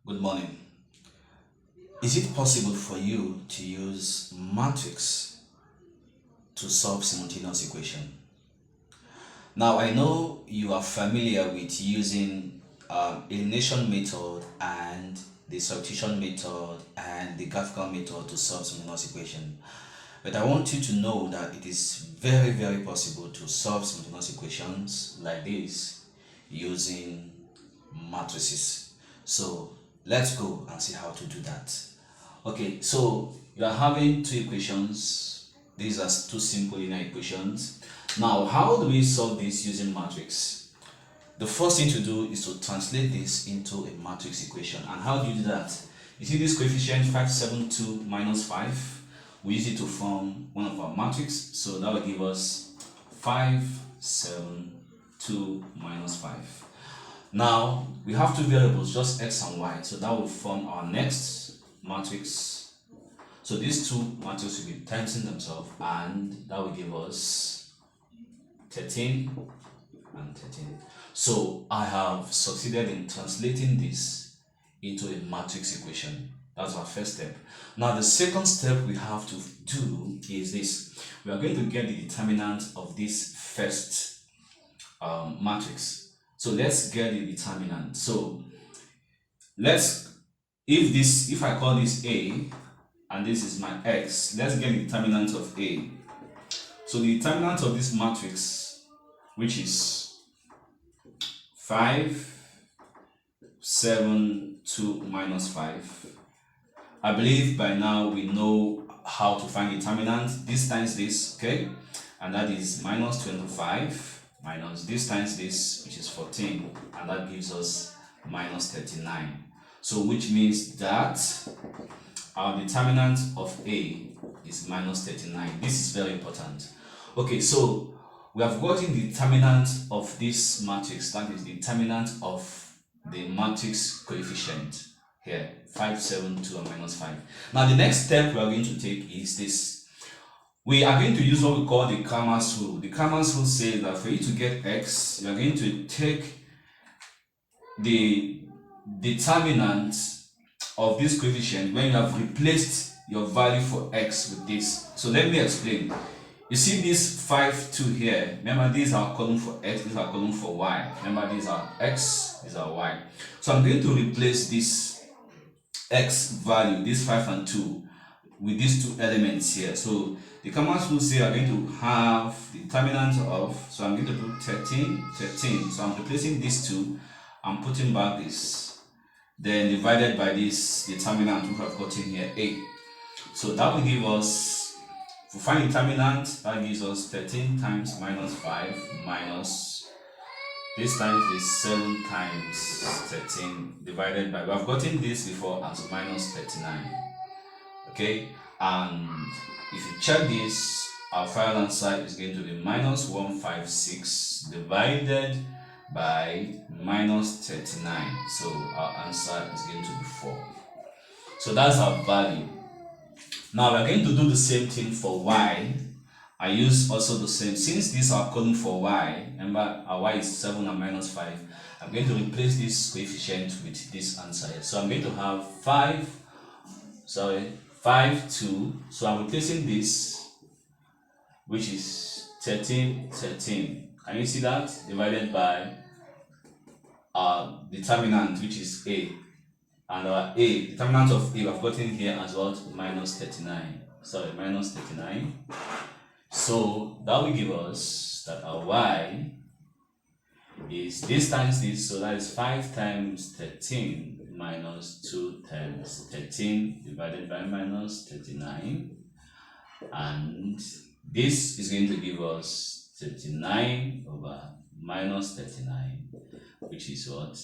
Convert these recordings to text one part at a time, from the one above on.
Good morning. Is it possible for you to use matrix to solve simultaneous equation? Now I know you are familiar with using elimination method and the substitution method and the graphical method to solve simultaneous equation. But I want you to know that it is very possible to solve simultaneous equations like this using matrices. So let's go and see how to do that. Okay, so you are having two equations. These are two simple linear equations. Now, how do we solve this using matrix? The first thing to do is to translate this into a matrix equation. And how do you do that? You see this coefficient 572 minus 5. We use it to form one of our matrix. So that will give us 572 minus 5. Now, we have two variables, just x and y. So that will form our next matrix. So these two matrices will be timesing themselves, and that will give us 13 and 13. So I have succeeded in translating this into a matrix equation. That's our first step. Now the second step we have to do is this. We are going to get the determinant of this first matrix. So let's get the determinant. So if I call this A and this is my X, let's get the determinant of A. So the determinant of this matrix, which is 5, 7, 2 minus 5. I believe by now we know how to find the determinant. This times this, okay? And that is minus 25 minus this times this, which is 14, and that gives us minus 39. So which means that our determinant of A is minus 39. This is very important. Okay, so we have gotten the determinant of this matrix, that is the determinant of the matrix coefficient here, 5, 7, 2, and minus 5. Now the next step we are going to take is this. We are going to use what we call the Cramer's rule. The Cramer's rule says that for you to get x, you are going to take the determinant of this coefficient when you have replaced your value for x with this. So let me explain. You see this 5, 2 here. Remember, these are column for x, these are column for y. Remember, these are x, these are y. So I'm going to replace this x value, this 5 and 2, with these two elements here. So the Cramer's rule say I'm going to have the determinant of, so I'm going to put 13. So I'm replacing these two, I'm putting back this, then divided by this determinant which I've gotten here, A. So that will give us, if we find determinant, that gives us 13 times minus 5 minus this times is 7 times 13 divided by, we have gotten this before as minus 39. Okay, and if you check this, our final answer is going to be minus 156 divided by minus 39. So our answer is going to be 4. So that's our value. Now we're going to do the same thing for y. I use also the same, since these are column for y, remember our y is 7 and minus 5, I'm going to replace this coefficient with this answer here. So I'm going to have 5, 2, so I'm replacing this, which is 13. Can you see that? Divided by our determinant, which is A. And our A, determinant of A, we have gotten here as well, minus 39. Minus 39. So that will give us that our y is this times this, so that is 5 times 13 minus 2 times 13 divided by minus 39, and this is going to give us 39 over minus 39, which is what?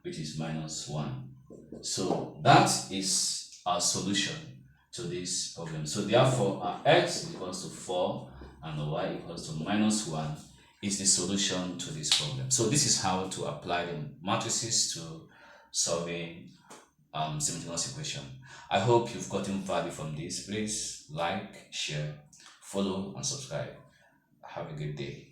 Which is minus 1. So that is our solution to this problem. So therefore our x is equals to 4 and our y equals to minus 1 is the solution to this problem. So this is how to apply the matrices to solving simultaneous equation. I hope you've gotten value from this. Please like, share, follow, and subscribe. Have a good day.